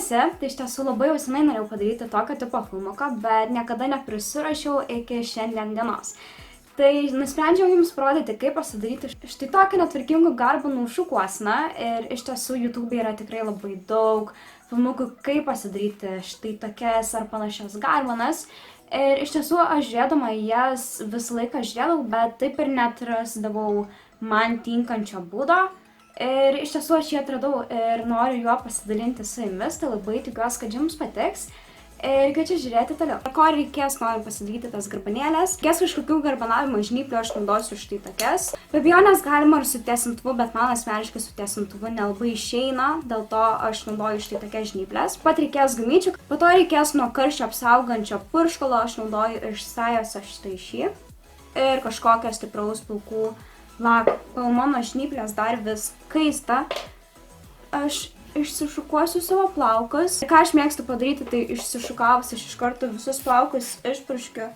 visi, tai iš tiesų labai jau senai norėjau padaryti tokio tipo filmuką, bet niekada neprisirašiau iki šiandien dienos. Tai nusprendžiau jums parodyti, kaip pasidaryti štai tokį netvarkingų garbanų šukuoseną ir iš tiesų YouTube yra tikrai labai daug filmukų, kaip pasidaryti štai tokias ar panašias garbanas. Ir iš tiesų aš žiūrėdama jas visą laiką žiūrėdavau, bet taip ir neatrasdavau man tinkančio būdo. Ir iš tiesų aš jį atradau ir noriu juo pasidalinti su jumis, tai labai tikiuosi, kad jums patiks. Ir kviečiu žiūrėti toliau. Ko reikės, norint pasidaryti tas garbanėlės. Reikės kažkokių garbanavimo žnyplių, aš naudosiu štai tokias. Be abejonės galima ir su tiesintuvu, bet man asmeniškai su tiesintuvu nelabai išeina, dėl to aš naudoju štai tokias žnyplės. Pat reikės gumyčių, po to reikės nuo karščio apsaugančio purškalo, aš naudoju iš Sajos štai šį. Ir kažkokio stipraus plaukų lako. Kol mano žnyplės dar vis kaista, aš išsišukuosiu savo plaukus. Ką aš mėgstu padaryti, tai išsišukavus iš karto visus plaukus išpurškiu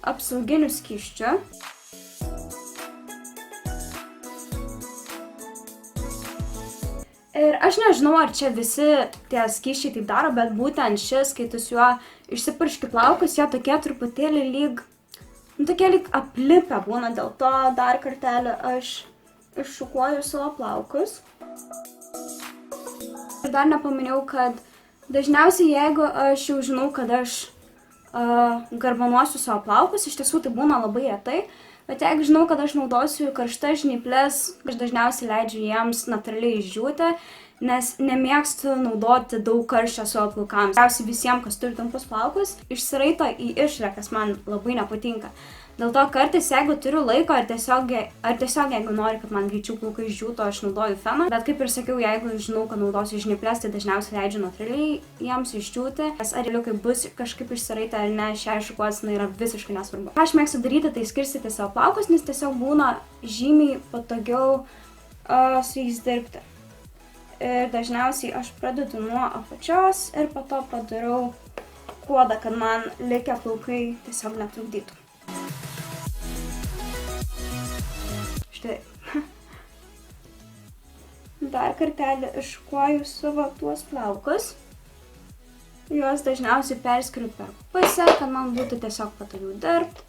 apsauginiu skysčiu. Ir aš nežinau, ar čia visi tie skysčiai taip daro, bet būtent šis, kai tu su juo išsipurški plaukus, jie tokie truputėlį lyg aplipę būna, dėl to dar kartelį aš iššukuoju savo plaukus. Ir dar nepaminėjau, kad dažniausiai jeigu aš jau žinau, kad aš garbanuosiu savo plaukus, iš tiesų tai būna labai retai, bet jeigu žinau, kad aš naudosiu karštas žnyples, aš dažniausiai leidžiu jiems natūraliai išdžiūti, nes nemėgstu naudoti daug karščio savo plaukams. Tikriausiai visiems, kas turi trumpus plaukus, išsiraito į išorę, kas man labai nepatinka. Dėl to kartais, jeigu turiu laiko, ar tiesiog jeigu nori, kad man greičiau plaukai išdžiūtų, aš naudoju feną. Bet kaip ir sakiau, jeigu žinau, kad naudosiu žnyples, tai dažniausiai leidžiu natūraliai jiems išdžiūti. Nes ar liukai bus kažkaip išsiraitę ar ne, šiai šukuosenai yra visiškai nesvarbu. Ką aš mėgstu daryti, tai skirstyti savo plaukus, nes tiesiog būna žymiai patogiau su jais dirbti. Ir dažniausiai aš pradedu nuo apačios ir po to padarau kuodą, kad man likę plaukai tiesiog netrukdytų. Štai. Dar kartelį iššukuoju savo tuos plaukus. Juos dažniausiai perskiriu per pusę, kad man būtų tiesiog patogiau dirbti.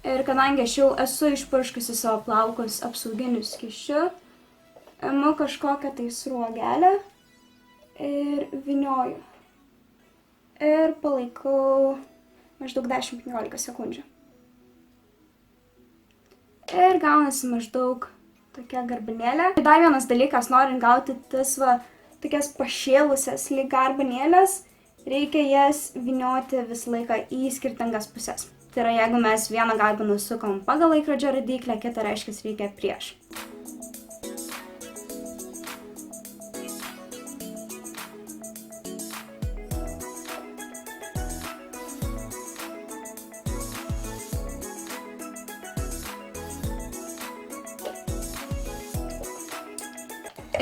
Ir kadangi aš jau esu išpurškusi savo plaukus apsauginiu skysčiu, imu kažkokią tai sruogelę ir vynioju. Ir palaikau maždaug 10-15 sekundžių. Ir gaunasi maždaug tokia garbanėlė. Dar vienas dalykas, norint gauti tas tokias pašėlusias lyg garbanėlės, reikia jas vynioti visą laiką į skirtingas puses. Tai yra, jeigu mes vieną garbaną sukom pagal laikrodžio rodyklę, kitą reiškia reikia prieš.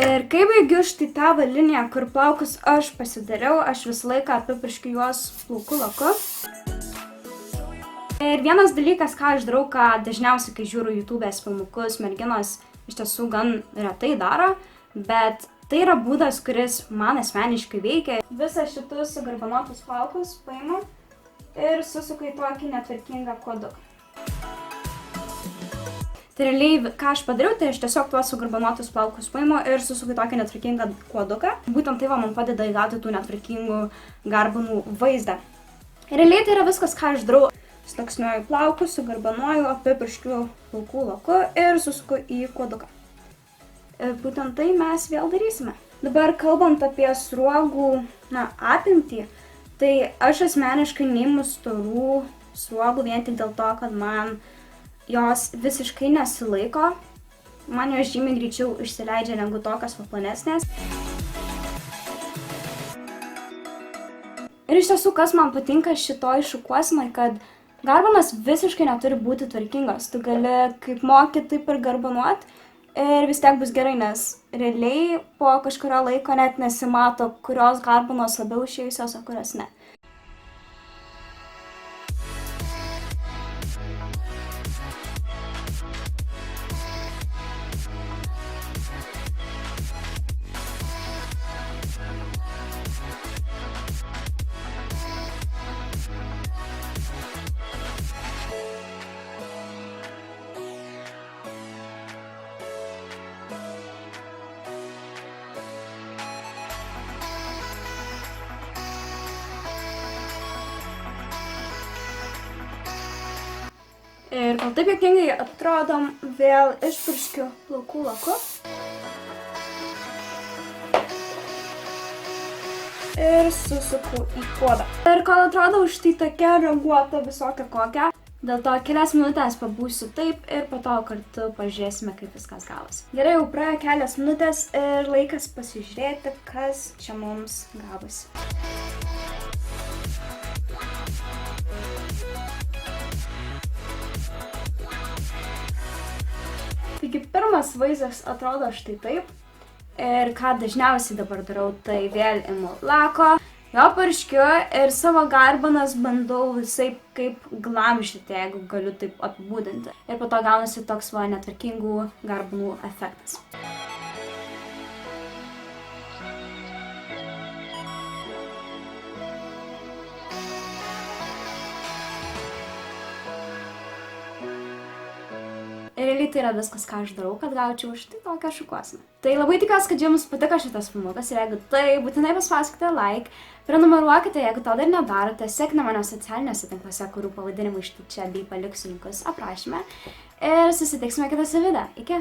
Ir kai baigiu štai tą liniją, kur plaukus aš pasidariau, aš visą laiką apipurškiu juos plaukų laku. Ir vienas dalykas, ką aš darau, ką dažniausiai, kai žiūriu YouTube'ės filmukus, merginos iš tiesų gan retai daro, bet tai yra būdas, kuris man asmeniškai veikia. Visą šitus sugarbanotus plaukus paimu ir susuku į tokį netvarkingą kuoduką. Tai realiai, ką aš padariau, tai aš tiesiog tuos sugarbanotus plaukus paimu ir susuku į tokį netvarkingą kuoduką. Būtent tai man padeda įgauti tų netvarkingų garbanų vaizdą. Realiai tai yra viskas, ką aš darau. Sluoksniuoju plaukus, sugarbanuoju, apipurškiu plaukų laku ir susuku į kuoduką. Ir būtent tai mes vėl darysime. Dabar kalbant apie sruogų apimtį, tai aš asmeniškai neimu storų sruogų vien tik dėl to, kad man jos visiškai nesilaiko. Man jos žymiai greičiau išsileidžia negu tokios plonesnės. Ir iš tiesų, kas man patinka šitoj šukuosenai, kad garbanas visiškai neturi būti tvarkingos. Tu gali kaip moki, taip ir garbanuot ir vis tiek bus gerai, nes realiai po kažkurio laiko net nesimato, kurios garbanos labiau išėjusios, o kurios ne. Ir kol taip juokingai atrodom, vėl išpurškiu plaukų laku. Ir susuku į kuodą. Ir kol atrodo už tai tokia ranguota visokia kokia, dėl to kelias minutės pabūsiu taip ir po to kartu pažiūrėsime, kaip viskas gavosi. Gerai, jau praėjo kelias minutės ir laikas pasižiūrėti, kas čia mums gavosi. Taigi pirmas vaizdas atrodo štai taip. Ir ką dažniausiai dabar darau, tai vėl imu lako, jo purškiu ir savo garbanas bandau visai kaip glamžyti, jeigu galiu taip apibūdinti. Ir po to gaunasi toks netvarkingų garbanų efektas. Ir realiai tai yra viskas, ką aš darau, kad gaučiau štai tokią šukuoseną. Tai labai tikiuosi, kad jums patiko šitas filmukas ir jeigu tai, būtinai paspauskite like, prenumeruokite, jeigu to dar nedarote, sekite mane socialiniuose tinkluose, kurių pavadinimai štai čia bei paliksiu linkus aprašyme. Ir susitiksime kitose video. Iki!